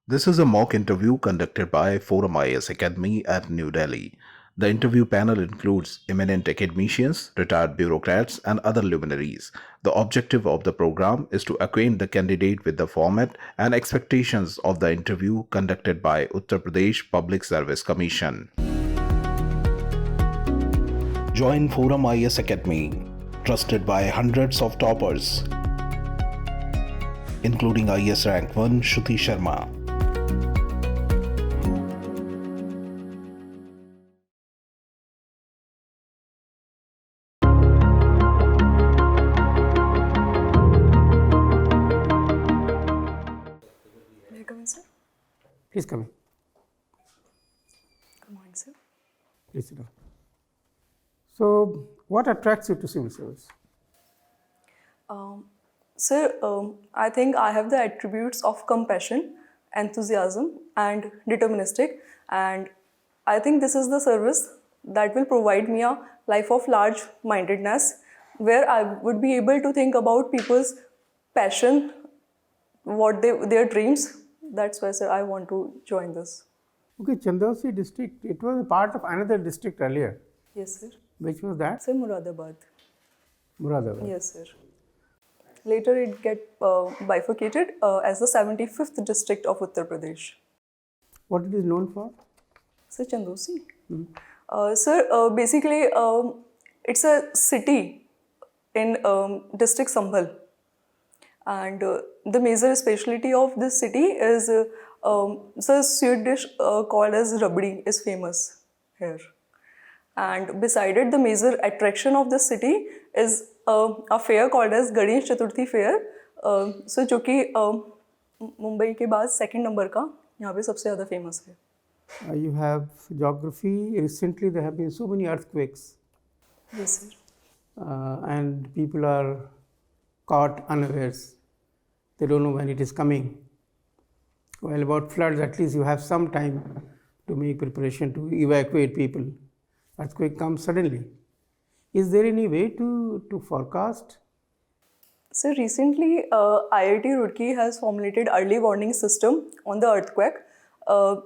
This is a mock interview conducted by Forum IS Academy at New Delhi. The interview panel includes eminent academicians, retired bureaucrats, and other luminaries. The objective of the program is to acquaint the candidate with the format and expectations of the interview conducted by Uttar Pradesh Public Service Commission. Join Forum IS Academy, trusted by hundreds of toppers, including IS Rank 1 Shruti Sharma. May I come in, sir? Please come in. Good morning, sir. Please sit down. So, what attracts you to civil service? Sir, I think I have the attributes of compassion, enthusiasm, and deterministic, and I think this is the service that will provide me a life of large-mindedness, where I would be able to think about people's passion, their dreams. That's why, sir, I want to join this. Okay, Chandausi district, it was a part of another district earlier. Yes, sir. Which was that? Sir, Muradabad. Muradabad. Yes, sir. Later it get bifurcated as the 75th district of Uttar Pradesh. What it is known for? Sir, Chandosi. Sir, basically it's a city in district Sambhal. And the major specialty of this city is, sir, sweet dish called as rabdi is famous here. And beside it, the major attraction of the city is a fair called as Ganesh Chaturthi Fair. So, जो कि मुंबई के बाद second number का यहाँ पे सबसे ज़्यादा famous है. You have geography. Recently, there have been so many earthquakes. Yes, sir. And people are caught unawares. They don't know when it is coming. Well, about floods, at least you have some time to make preparation to evacuate people. Earthquake comes suddenly. Is there any way to forecast? So recently, IIT Roorkee has formulated early warning system on the earthquake.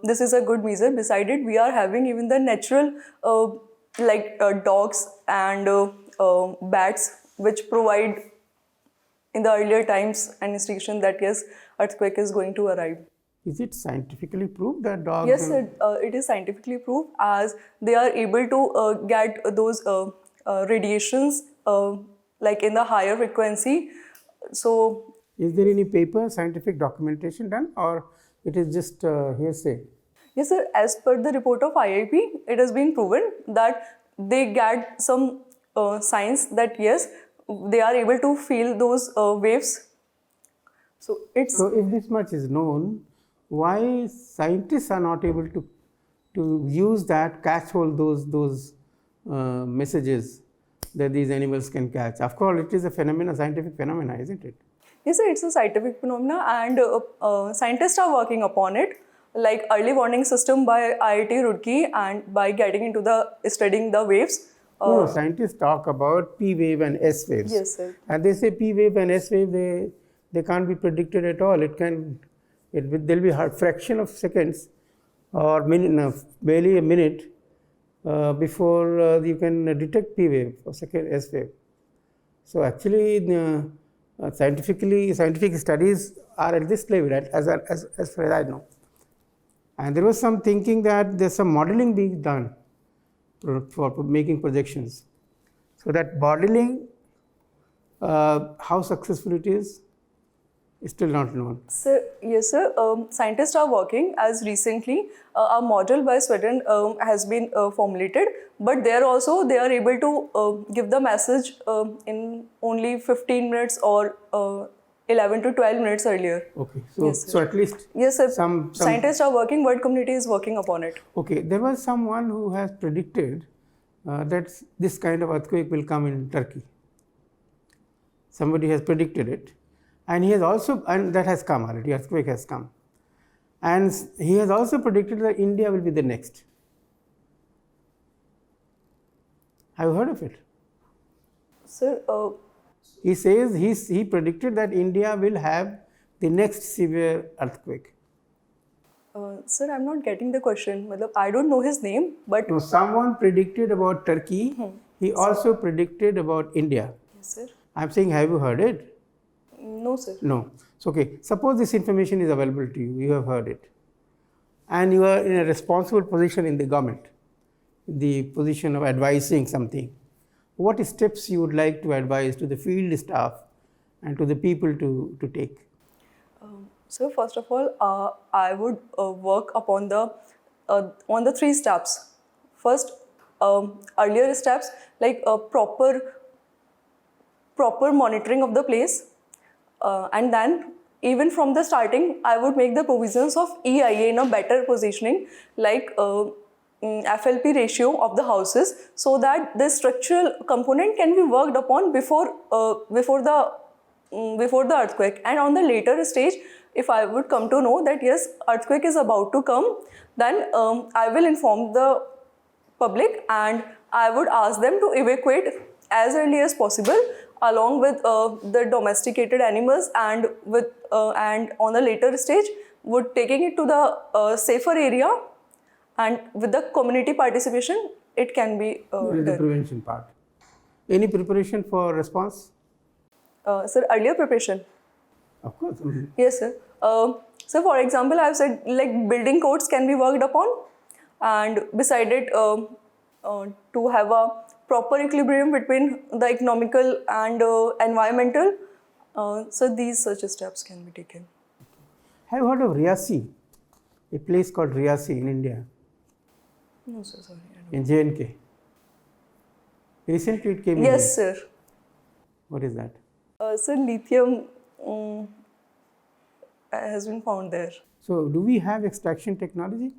This is a good measure. Beside it, we are having even the natural dogs and bats, which provide in the earlier times an indication that yes, earthquake is going to arrive. Is it scientifically proved that dogs? Yes, it is scientifically proved, as they are able to get those radiations like in the higher frequency. So, is there any paper, scientific documentation done, or it is just hearsay? Yes, sir. As per the report of IIP, it has been proven that they get some signs that yes, they are able to feel those waves. So if this much is known, why scientists are not able to use that, catch all those messages that these animals can catch? After all, it is a phenomena, scientific phenomena, isn't it? Yes, sir, it's a scientific phenomena, and scientists are working upon it, like early warning system by IIT Roorkee, and by getting into studying the waves. No, scientists talk about P wave and S waves. Yes, sir. And they say P wave and S wave, they can't be predicted at all. There'll be a fraction of seconds or barely a minute before you can detect P wave or S wave. So actually, scientific studies are at this level, as far as I know. And there was some thinking that there's some modeling being done for making projections. So that modeling, how successful it is still not known. Sir, yes, sir. Scientists are working, as recently a model by Sweden has been formulated, but there also they are able to give the message in only 15 minutes or 11 to 12 minutes earlier. Okay, so, yes, so at least yes, sir. Some scientists are working, world community is working upon it. Okay, there was someone who has predicted that this kind of earthquake will come in Turkey. Somebody has predicted it. And he has also, and that has come already, earthquake has come. And he has also predicted that India will be the next. Have you heard of it? Sir, he says he predicted that India will have the next severe earthquake. Sir, I'm not getting the question. Matlab, I don't know his name, but No, someone predicted about Turkey. He also predicted about India. yes, sir. I'm saying, have you heard it? No, sir. No. So, okay. Suppose this information is available to you. You have heard it, and you are in a responsible position in the government, the position of advising something. What steps you would like to advise to the field staff and to the people to take? So first of all, I would work upon the on the three steps. First, earlier steps like proper monitoring of the place, and then even from the starting, I would make the provisions of EIA in a better positioning, like FLP ratio of the houses, so that the structural component can be worked upon before the earthquake. And on the later stage, if I would come to know that yes, earthquake is about to come, then I will inform the public and I would ask them to evacuate as early as possible along with the domesticated animals, and on the later stage would taking it to the safer area, and with the community participation it can be What is the done. prevention part? Any preparation for response? Sir, earlier preparation. Of course. Yes, sir. So, for example, I've said like building codes can be worked upon, and beside it, to have a proper equilibrium between the economical and environmental. So, these such steps can be taken. Have you heard of Riyasi? A place called Riyasi in India, No, sir, sorry. in J&K. Recently it came in. Yes, sir. What is that? Sir, lithium has been found there. So, do we have extraction technology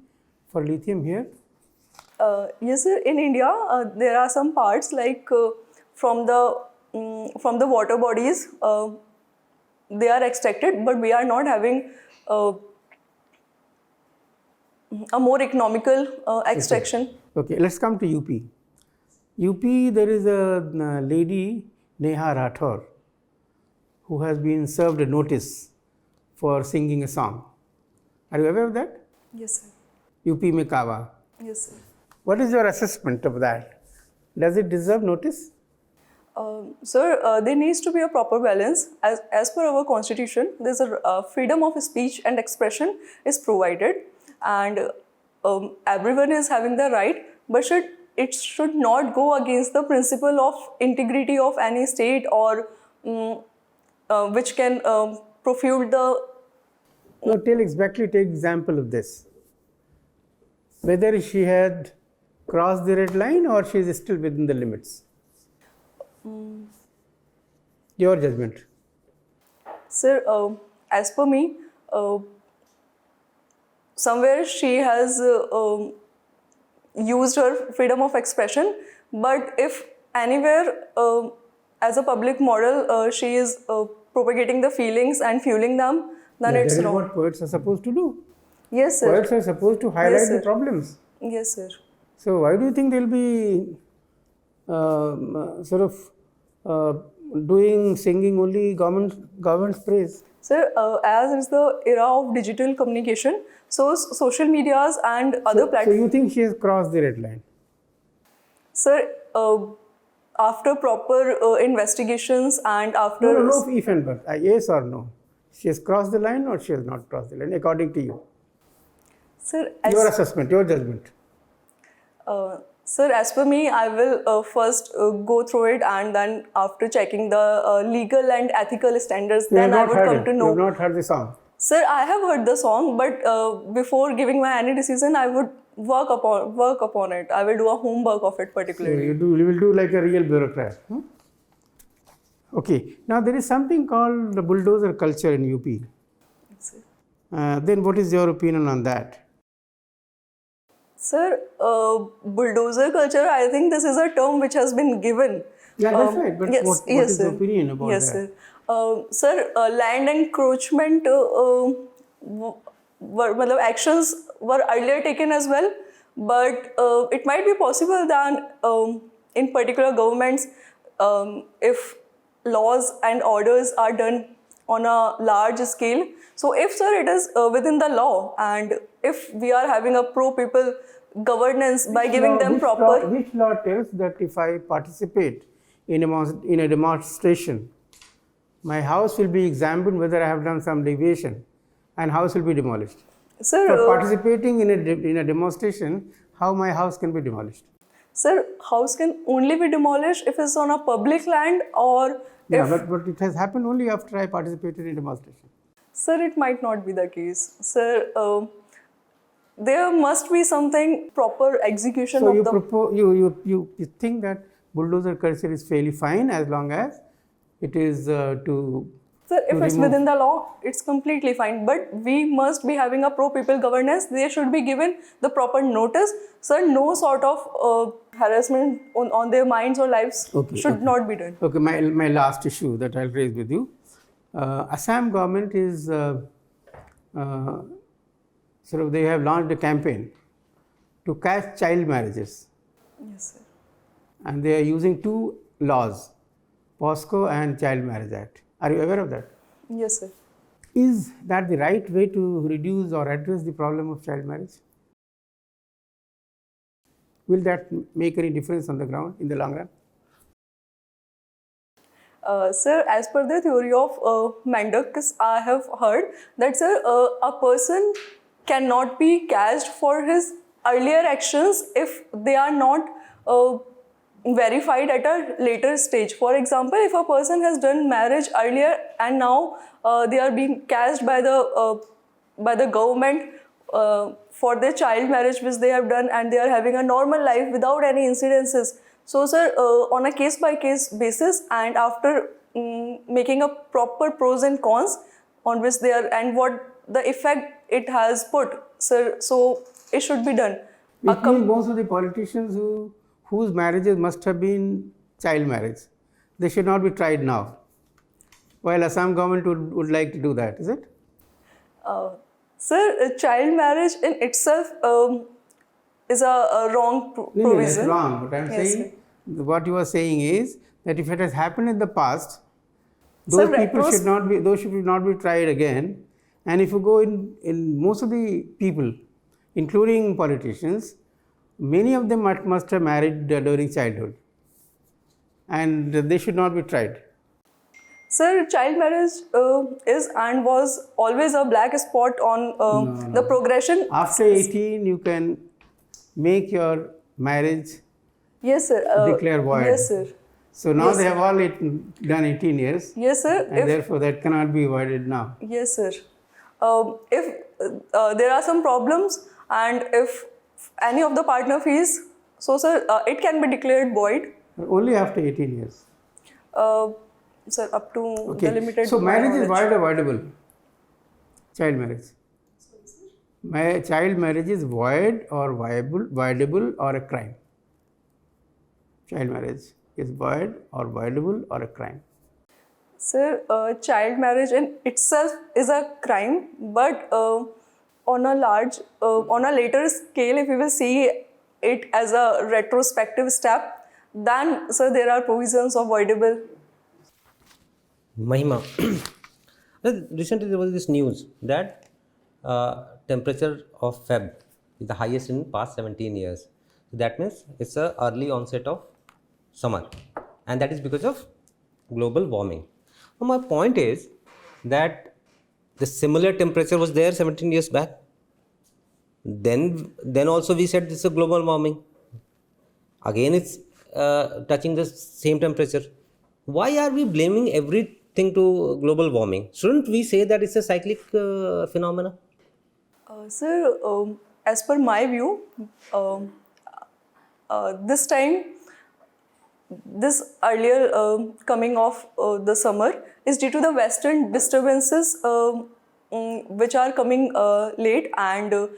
for lithium here? Yes, sir. In India, there are some parts like from the water bodies, they are extracted, but we are not having a more economical extraction. Okay, let's come to UP. UP, there is a lady, Neha Rathor, who has been served a notice for singing a song. Are you aware of that? Yes, sir. UP में कावा. Yes, sir. What is your assessment of that? Does it deserve notice? Sir, there needs to be a proper balance. As per our constitution, there's a freedom of speech and expression is provided, and everyone is having the right, but it should not go against the principle of integrity of any state, or which can profute the. No, take example of this. Whether she had crossed the red line or she is still within the limits. Your judgment. Sir, as per me, somewhere she has used her freedom of expression, but if anywhere as a public model she is propagating the feelings and fueling them, then Yeah, it's that is wrong. what poets are supposed to do. Yes, sir. Poets are supposed to highlight Yes, the sir. problems. Yes, sir. So why do you think they'll be sort of singing only government's praise? Sir, as it's the era of digital communication, so social medias and other So platforms. you think she has crossed the red line? Sir, after proper investigations and after. No if and but. Yes or no? She has crossed the line or she has not crossed the line, according to you? Sir, Your assessment, your judgment. Sir, as per me, I will first go through it, and then after checking the legal and ethical standards, You have then I not would heard come it. to You know. have not heard the song. Sir, I have heard the song, but before giving my any decision, I would work upon it. I will do a homework of it So particularly. you will do like a real bureaucrat. Okay. Now there is something called the bulldozer culture in UP. Sir. Then what is your opinion on that? Sir, bulldozer culture, I think this is a term which has been given. Yeah, that's right. But yes, what yes, is the sir. opinion about Yes, that? sir. Sir, land encroachment actions were earlier taken as well, but it might be possible that in particular governments, if laws and orders are done on a large scale. So if, sir, it is within the law, and if we are having a pro-people governance by giving them proper... Which law tells that if I participate in a demonstration, my house will be examined whether I have done some deviation and house will be demolished? Sir, For participating in a demonstration, how my house can be demolished? Sir, house can only be demolished if it's on a public land, or Yeah, if... but it has happened only after I participated in a demonstration. Sir, it might not be the case. Sir, there must be something proper execution So of you the... propose, you think that bulldozer culture is fairly fine as long as it is to... Sir, if it's remove- within the law, it's completely fine. But we must be having a pro-people governance. They should be given the proper notice. Sir, no sort of harassment on their minds or lives should not be done. Okay, my last issue that I'll raise with you. Assam government is sort of, they have launched a campaign to catch child marriages, Yes, sir. and they are using two laws, POSCO and Child Marriage Act. Are you aware of that? Yes, sir. Is that the right way to reduce or address the problem of child marriage? Will that make any difference on the ground in the long run? Sir, as per the theory of Mandakis, I have heard that, sir, a person cannot be catched for his earlier actions if they are not verified at a later stage. For example, if a person has done marriage earlier and now they are being catched by the government for their child marriage which they have done, and they are having a normal life without any incidences. So, sir, on a case-by-case basis, and after making a proper pros and cons on which they are and what the effect it has put, sir, so it should be done. Which means most of the politicians whose marriages must have been child marriage, they should not be tried now, while Assam government would like to do that, is it? Sir, child marriage in itself is a wrong provision. No, that's wrong. What I'm Yes, saying, what you are saying is that if it has happened in the past, Sir, those people should not be tried again. And if you go in most of the people, including politicians, many of them must have married during childhood, and they should not be tried. Sir, child marriage is and was always a black spot on the progression. After 18, you can make your marriage Yes, sir. declare void. Yes, sir. So now Yes, they have all done 18 years, Yes, sir. and therefore that cannot be voided now. Yes, sir. If there are some problems, and if any of the partner feels, so, sir, it can be declared void. Only after 18 years. Sir, up to the limited... So marriage is knowledge. void or voidable? Child marriage. Child marriage is void or voidable or a crime? Child marriage is void or voidable or a crime? Sir, child marriage in itself is a crime, but on a later scale, if we will see it as a retrospective step, then, sir, there are provisions of voidable. Mahima, recently there was this news that temperature of Feb is the highest in past 17 years. So that means it's a early onset of summer, and that is because of global warming. Now my point is that the similar temperature was there 17 years back. Then also we said this is a global warming. Again it's touching the same temperature. Why are we blaming everything to global warming? Shouldn't we say that it's a cyclic phenomena? Sir, as per my view, this time, this earlier coming of the summer is due to the western disturbances which are coming late, and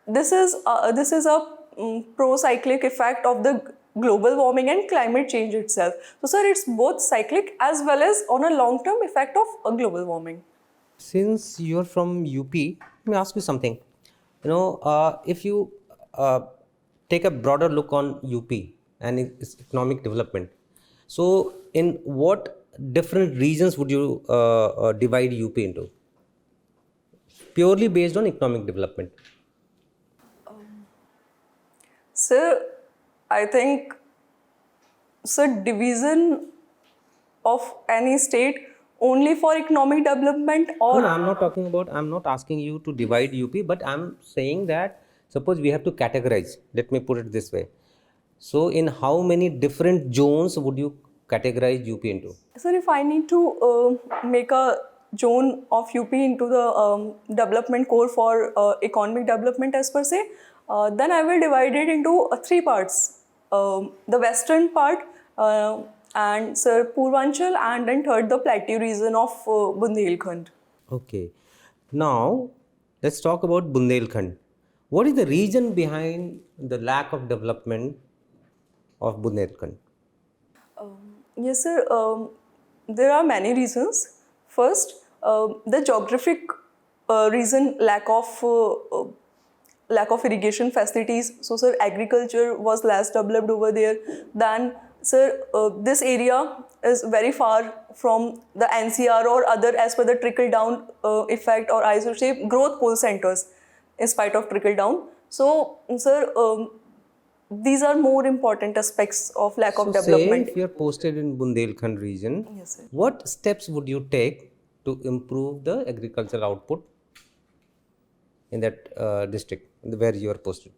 this is a pro-cyclic effect of the global warming and climate change itself. So, sir, it's both cyclic as well as on a long-term effect of global warming. Since you're from UP, let me ask you something. If you take a broader look on UP and its economic development, so in what different regions would you divide UP into? Purely based on economic development. Sir, I think, sir, division of any state only for economic development No, or no, I'm not talking about, I'm not asking you to divide UP, but I'm saying that suppose we have to categorize, let me put it this way. So, in how many different zones would you categorize UP into? sir, if I need to make a zone of UP into the development core for economic development as per se, then I will divide it into three parts. The western part, and sir, Purvanchal, and then third, the plateau region of Bundelkhand. Okay. Now, let's talk about Bundelkhand. What is the reason behind the lack of development of Bundelkhand? Yes, sir. There are many reasons. First, the geographic reason, lack of irrigation facilities. So, sir, agriculture was less developed over there. Then, sir, this area is very far from the NCR or other, as per the trickle down effect, or I should say growth pull centers, in spite of trickle down. So, sir, these are more important aspects of lack of So, say development. if you are posted in Bundelkhand region, Yes, sir. what steps would you take to improve the agricultural output in that district where you are posted?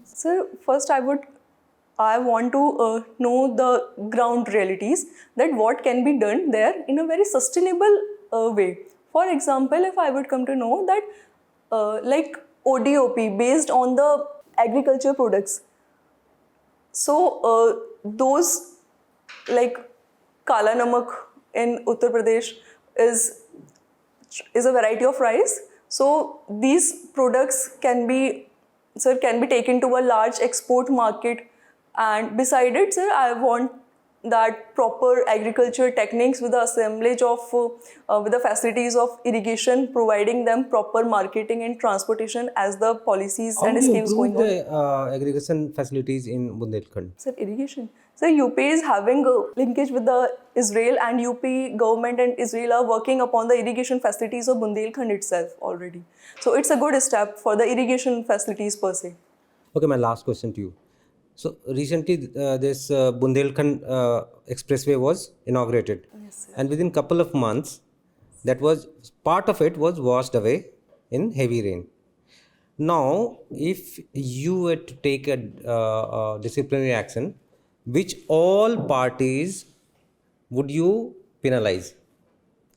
So first I want to know the ground realities, that what can be done there in a very sustainable way. For example, if I would come to know that like ODOP based on the agriculture products. So those like Kala Namak in Uttar Pradesh is a variety of rice. So these products can be, sir, can be taken to a large export market. And beside it, sir, I want that proper agriculture techniques with the assemblage of with the facilities of irrigation, providing them proper marketing and transportation as the policies How and would you schemes improve going on. the irrigation facilities in Bundelkhand? Sir, irrigation. Sir, UP is having a linkage with the Israel, and UP government and Israel are working upon the irrigation facilities of Bundelkhand itself already. So it's a good step for the irrigation facilities per se. Okay, my last question to you. So recently, this Bundelkhand expressway was inaugurated, Yes, sir. and within couple of months, that was part of it was washed away in heavy rain. Now, if you were to take a disciplinary action, which all parties would you penalize,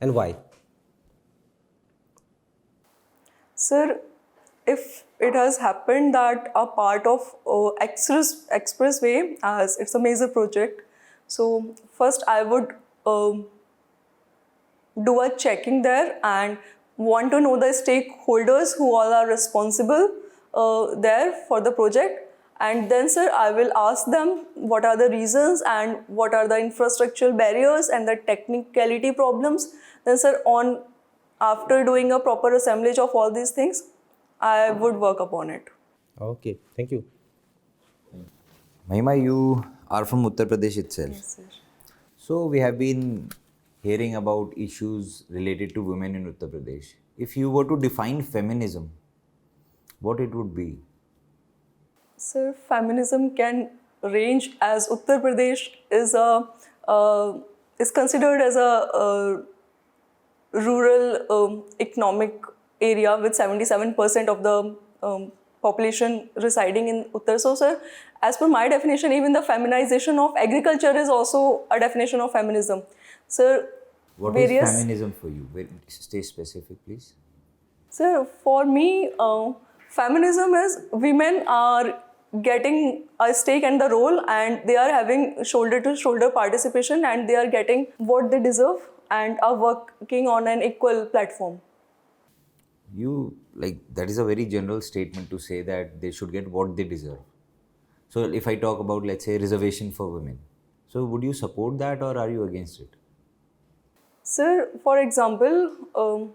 and why? Sir, if it has happened that a part of expressway, as it's a major project, so first I would do a checking there and want to know the stakeholders who all are responsible there for the project. And then, sir, I will ask them what are the reasons and what are the infrastructural barriers and the technicality problems. Then, sir, on after doing a proper assemblage of all these things, I would work upon it. Okay, thank you. Mahima, you are from Uttar Pradesh itself. Yes, sir. So we have been hearing about issues related to women in Uttar Pradesh. If you were to define feminism, what it would be? Sir, feminism can range as Uttar Pradesh is considered as a rural economic area with 77% of the population residing in Uttar. So, sir, as per my definition, even the feminization of agriculture is also a definition of feminism. Sir, What is feminism for you? Stay specific, please. Sir, for me, feminism is women are getting a stake and the role, and they are having shoulder to shoulder participation, and they are getting what they deserve and are working on an equal platform. That is a very general statement to say that they should get what they deserve. So if I talk about, let's say, reservation for women, so would you support that or are you against it? Sir, for example,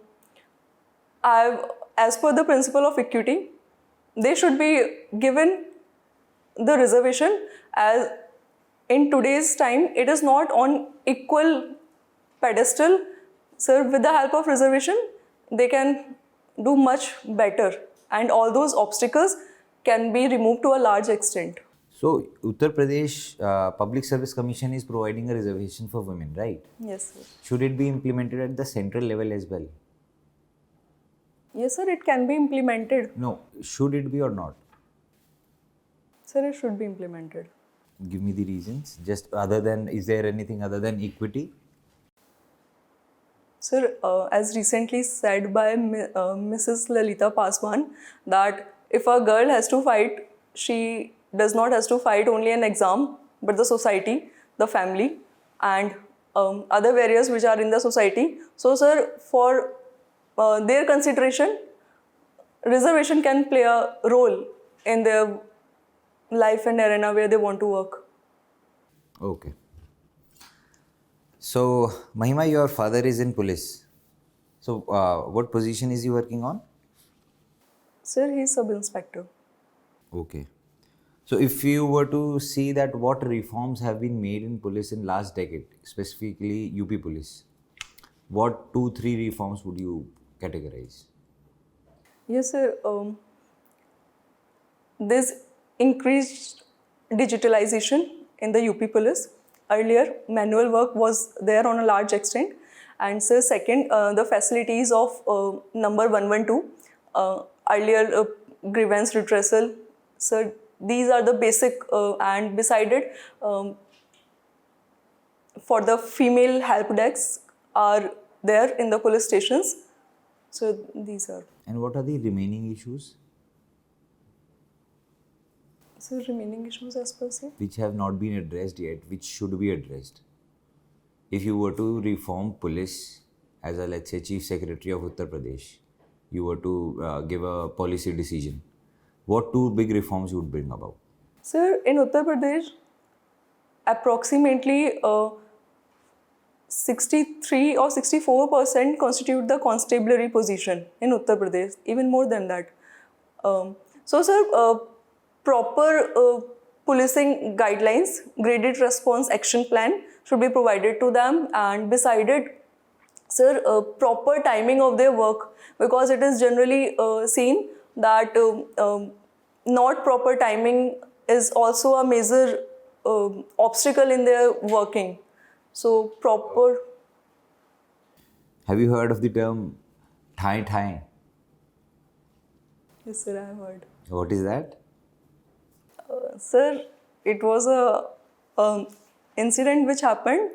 as per the principle of equity, they should be given the reservation. As in today's time, it is not on equal pedestal, sir, with the help of reservation, they can do much better, and all those obstacles can be removed to a large extent. So Uttar Pradesh Public Service Commission is providing a reservation for women, right? Yes, sir. Should it be implemented at the central level as well? Yes, sir, it can be implemented. No, should it be or not? Sir, it should be implemented. Give me the reasons. Just other than, is there anything other than equity? Sir, as recently said by Mrs. Lalita Paswan, that if a girl has to fight, she does not has to fight only an exam, but the society, the family, and other barriers which are in the society. So, sir, for their consideration, reservation can play a role in their life and arena where they want to work. Okay. So, Mahima, your father is in police. So, what position is he working on? Sir, he is sub-inspector. Okay. So, if you were to see that what reforms have been made in police in last decade, specifically UP police, what 2-3 reforms would you categorize? Yes, sir. There's increased digitalization in the UP police. Earlier, manual work was there on a large extent. And sir, second, the facilities of number 112, earlier grievance redressal. Sir, these are the basic, and beside it, for the female help desks are there in the police stations. So these are. And what are the remaining issues So remaining issues as per se? which have not been addressed yet, which should be addressed? If you were to reform police as a, let's say, Chief Secretary of Uttar Pradesh, you were to give a policy decision, what 2 big reforms you would bring about? Sir, in Uttar Pradesh, approximately 63 or 64% constitute the constabulary position in Uttar Pradesh, even more than that. So, sir, proper policing guidelines, graded response action plan should be provided to them, and beside it, sir, proper timing of their work, because it is generally seen that not proper timing is also a major obstacle in their working. So proper. Have you heard of the term thai? Yes, sir, I have heard. What is that? Sir, it was a incident which happened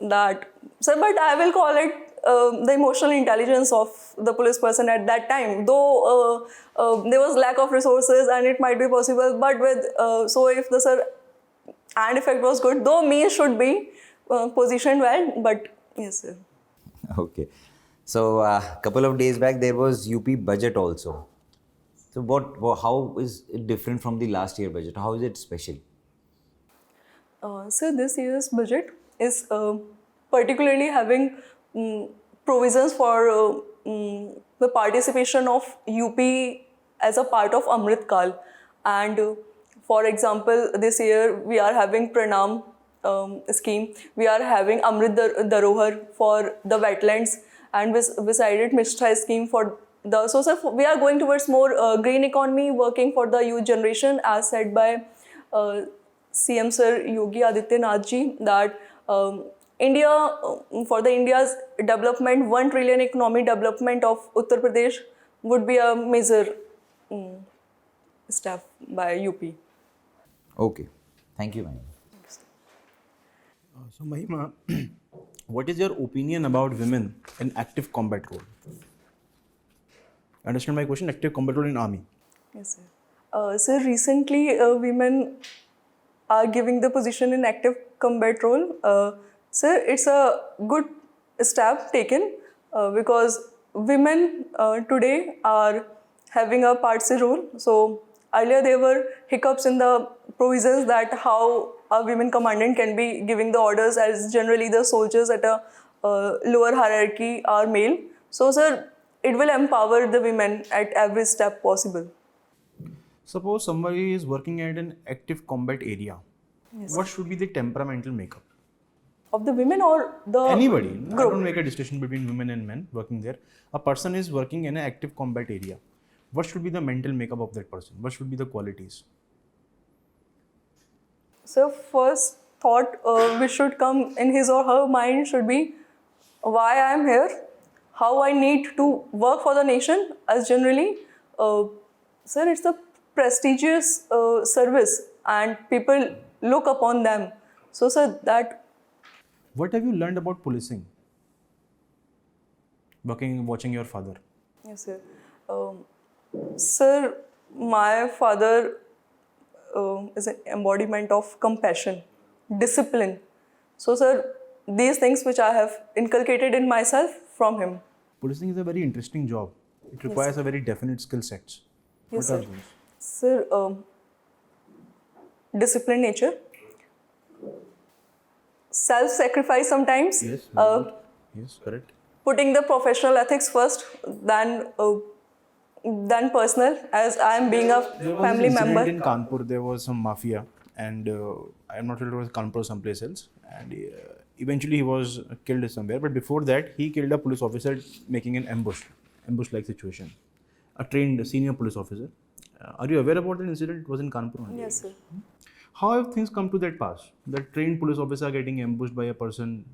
that, sir, but I will call it the emotional intelligence of the police person at that time. Though there was lack of resources and it might be possible, but with so if the sir and effect was good, though means should be positioned well, but yes, sir. Okay. So, couple of days back, there was UP budget also. So, how is it different from the last year budget? How is it special? So this year's budget is particularly having provisions for the participation of UP as a part of Amrit Kal. And for example, this year we are having Pranam scheme. We are having Amrit Dharohar for the wetlands, and beside it Mishra scheme for the. So sir, we are going towards more green economy, working for the youth generation, as said by CM Sir Yogi Adityanath ji, that India, for the India's development, 1 trillion economic development of Uttar Pradesh would be a major step by UP. Okay. Thank you, ma'am. So Mahima, what is your opinion about women in active combat role? Understand my question? Active combat role in army. Yes, sir. Sir, recently women are giving the position in active combat role. Sir, it's a good step taken because women today are having a party role. So earlier there were hiccups in the provisions that how a women commandant can be giving the orders, as generally the soldiers at a lower hierarchy are male. So sir, it will empower the women at every step possible. Suppose somebody is working at an active combat area. Yes. What should be the temperamental makeup? Of the women or the Anybody. I group? don't make a distinction between women and men working there. A person is working in an active combat area. What should be the mental makeup of that person? What should be the qualities? So first thought which should come in his or her mind should be why I am here, how I need to work for the nation. As generally, sir, it's a prestigious service and people look upon them. So sir, that What have you learned about policing? Watching your father. yes sir. Sir, my father is an embodiment of compassion, discipline. So, sir, these things which I have inculcated in myself from him. Policing is a very interesting job. It requires a very definite skill sets. Yes, What are sir. those? Sir, discipline nature, self-sacrifice sometimes, Yes, very good. Yes, correct. putting the professional ethics first than personal. As I am being a There was family an incident member. in Kanpur. There was some mafia, and I'm not sure it was Kanpur or someplace else. And eventually, he was killed somewhere. But before that, he killed a police officer making an ambush-like situation. A trained senior police officer. Are you aware about that incident? It was in Kanpur only. Yes, sir. How have things come to that pass? The trained police officer getting ambushed by a person,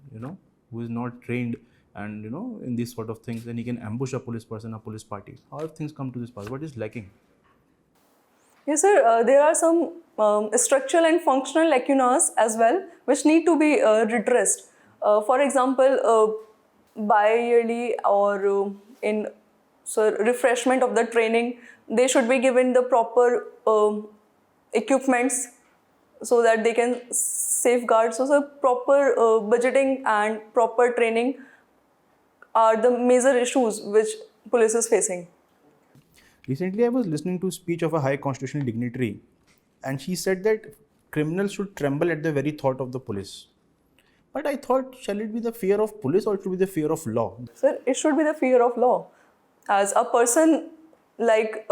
who is not trained, and in these sort of things, then he can ambush a police person, a police party. How have things come to this pass? What is lacking? Yes, sir. There are some structural and functional lacunas as well, which need to be redressed. For example, bi-yearly or in refreshment of the training, they should be given the proper equipments so that they can safeguard. So, sir, proper budgeting and proper training are the major issues which police is facing. Recently, I was listening to a speech of a high constitutional dignitary, and she said that criminals should tremble at the very thought of the police. But I thought, shall it be the fear of police or it should be the fear of law? Sir, it should be the fear of law. As a person, like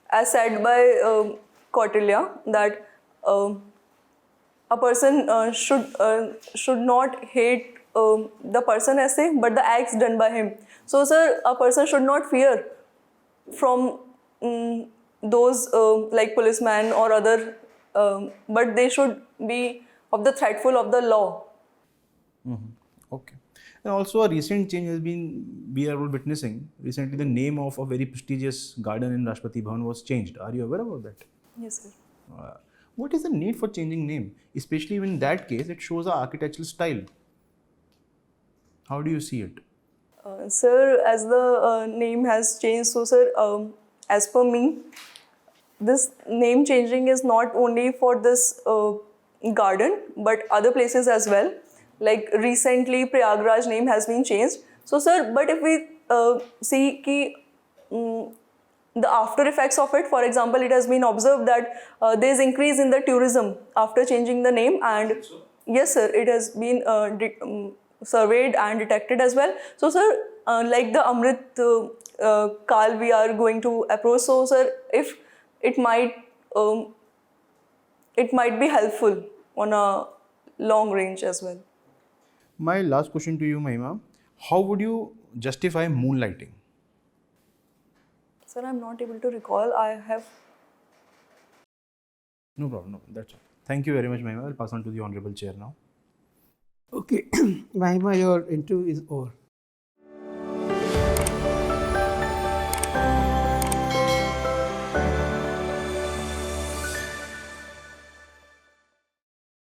as said by Kautilya, that a person should not hate the person as say, but the acts done by him. So, sir, a person should not fear from those like policemen or other, but they should be of the threatful of the law. Okay. And also, a recent change has been, we are all witnessing. Recently, the name of a very prestigious garden in Rashtrapati Bhavan was changed. Are you aware about that? Yes, sir. What is the need for changing name? Especially in that case, it shows our architectural style. How do you see it? Sir, as the name has changed, so sir, as per me, this name changing is not only for this garden, but other places as well. Like recently, Prayagraj name has been changed. So, sir, but if we see ki, the after effects of it, for example, it has been observed that there is increase in the tourism after changing the name, and yes, sir, it has been surveyed and detected as well. So, sir, like the Amrit Kal we are going to approach. So, sir, if it might be helpful on a long range as well. My last question to you, Mahima. How would you justify moonlighting? Sir, I'm not able to recall. I have. No problem. No, that's all. Thank you very much, Mahima. I'll pass on to the Honorable Chair now. Okay, Mahima, your interview is over.